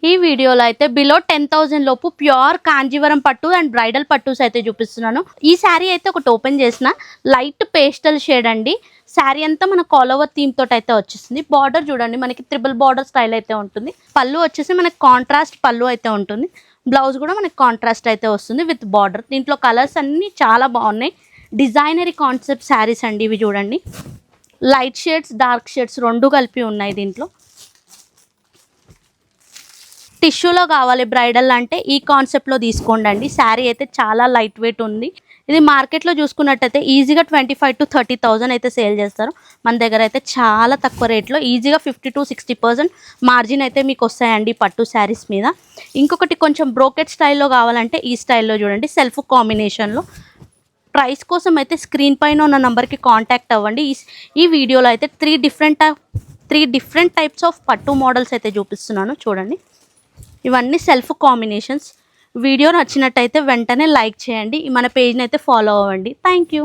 ఈ వీడియోలో అయితే బిలో 10,000 లోపు ప్యూర్ కాంజీవరం పట్టు అండ్ బ్రైడల్ పట్టుస్ అయితే చూపిస్తున్నాను. ఈ శారీ అయితే ఒకటి ఓపెన్ చేసిన లైట్ పేస్టల్ షేడ్ అండి. శారీ అంతా మన ఆల్ ఓవర్ థీమ్ తోటి అయితే వచ్చేసింది. బార్డర్ చూడండి, మనకి ట్రిపుల్ బార్డర్ స్టైల్ అయితే ఉంటుంది. పళ్ళు వచ్చేసి మనకి కాంట్రాస్ట్ పళ్ళు అయితే ఉంటుంది. బ్లౌజ్ కూడా మనకి కాంట్రాస్ట్ అయితే వస్తుంది విత్ బార్డర్. దీంట్లో కలర్స్ అన్నీ చాలా బాగున్నాయి. డిజైనరీ కాన్సెప్ట్ శారీస్ అండి ఇవి. చూడండి, లైట్ షేడ్స్ డార్క్ షేడ్స్ రెండు కలిపి ఉన్నాయి. దీంట్లో టిష్యూలో కావాలి బ్రైడల్ అంటే ఈ కాన్సెప్ట్లో తీసుకోండి అండి. శారీ అయితే చాలా లైట్ వెయిట్ ఉంది. ఇది మార్కెట్లో చూసుకున్నట్టయితే ఈజీగా 25,000 to 30,000 అయితే సేల్ చేస్తారు. మన దగ్గర అయితే చాలా తక్కువ రేట్లో ఈజీగా 50 to 60% మార్జిన్ అయితే మీకు వస్తాయండి పట్టు శారీస్ మీద. ఇంకొకటి కొంచెం బ్రోకెట్ స్టైల్లో కావాలంటే ఈ స్టైల్లో చూడండి, సెల్ఫ్ కాంబినేషన్లో. ప్రైస్ కోసం అయితే స్క్రీన్ పైన ఉన్న నెంబర్కి కాంటాక్ట్ అవ్వండి. ఈ వీడియోలో అయితే త్రీ డిఫరెంట్ టైప్స్ ఆఫ్ పట్టు మోడల్స్ అయితే చూపిస్తున్నాను. చూడండి, ఇవన్నీ సెల్ఫ్ కాంబినేషన్స్. వీడియో నచ్చినట్టయితే వెంటనే లైక్ చేయండి. మన పేజ్ని అయితే ఫాలో అవ్వండి. Thank you.